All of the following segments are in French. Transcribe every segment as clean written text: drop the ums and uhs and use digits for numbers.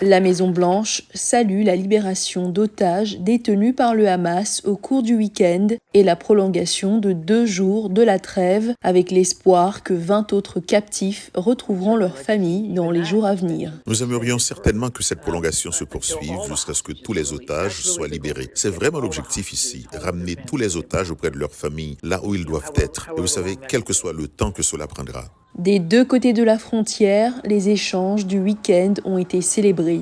La Maison-Blanche salue la libération d'otages détenus par le Hamas au cours du week-end et la prolongation de 2 jours de la trêve, avec l'espoir que 20 autres captifs retrouveront leurs familles dans les jours à venir. Nous aimerions certainement que cette prolongation se poursuive jusqu'à ce que tous les otages soient libérés. C'est vraiment l'objectif ici, ramener tous les otages auprès de leurs familles, là où ils doivent être. Et vous savez, quel que soit le temps que cela prendra. Des deux côtés de la frontière, les échanges du week-end ont été célébrés.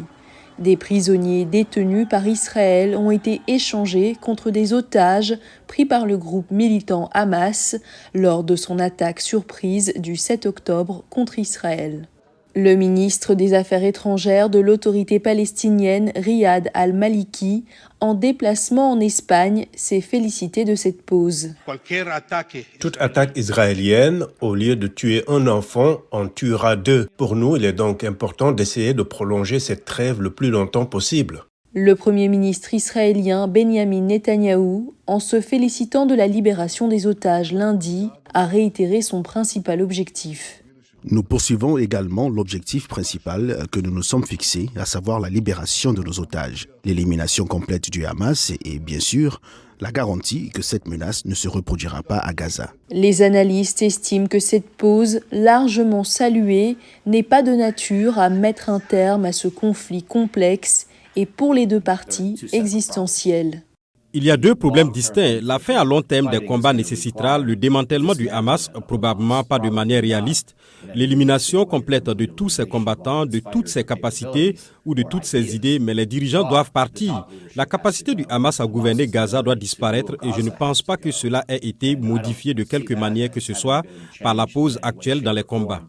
Des prisonniers détenus par Israël ont été échangés contre des otages pris par le groupe militant Hamas lors de son attaque surprise du 7 octobre contre Israël. Le ministre des Affaires étrangères de l'autorité palestinienne Riyad al-Maliki, en déplacement en Espagne, s'est félicité de cette pause. Toute attaque israélienne, au lieu de tuer un enfant, en tuera 2. Pour nous, il est donc important d'essayer de prolonger cette trêve le plus longtemps possible. Le Premier ministre israélien Benjamin Netanyahou, en se félicitant de la libération des otages lundi, a réitéré son principal objectif. Nous poursuivons également l'objectif principal que nous nous sommes fixés, à savoir la libération de nos otages, l'élimination complète du Hamas et bien sûr, la garantie que cette menace ne se reproduira pas à Gaza. Les analystes estiment que cette pause, largement saluée, n'est pas de nature à mettre un terme à ce conflit complexe et pour les deux parties existentiel. Il y a 2 problèmes distincts. La fin à long terme des combats nécessitera le démantèlement du Hamas, probablement pas de manière réaliste, l'élimination complète de tous ses combattants, de toutes ses capacités ou de toutes ses idées, mais les dirigeants doivent partir. La capacité du Hamas à gouverner Gaza doit disparaître et je ne pense pas que cela ait été modifié de quelque manière que ce soit par la pause actuelle dans les combats.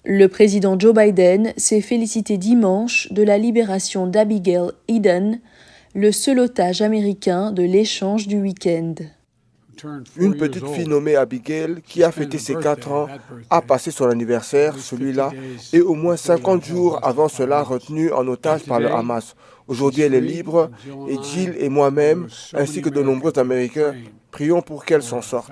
Le président Joe Biden s'est félicité dimanche de la libération d'Abigail Eden, le seul otage américain de l'échange du week-end. Une petite fille nommée Abigail, qui a fêté ses 4 ans, a passé son anniversaire, celui-là, et au moins 50 jours avant cela retenue en otage par le Hamas. Aujourd'hui, elle est libre, et Jill et moi-même, ainsi que de nombreux Américains, prions pour qu'elle s'en sorte.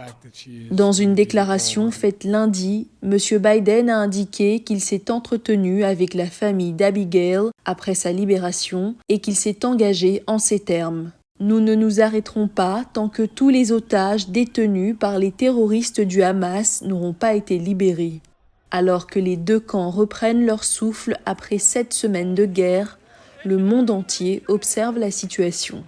Dans une déclaration faite lundi, M. Biden a indiqué qu'il s'est entretenu avec la famille d'Abigail après sa libération et qu'il s'est engagé en ces termes. Nous ne nous arrêterons pas tant que tous les otages détenus par les terroristes du Hamas n'auront pas été libérés. Alors que les 2 camps reprennent leur souffle après 7 semaines de guerre, le monde entier observe la situation.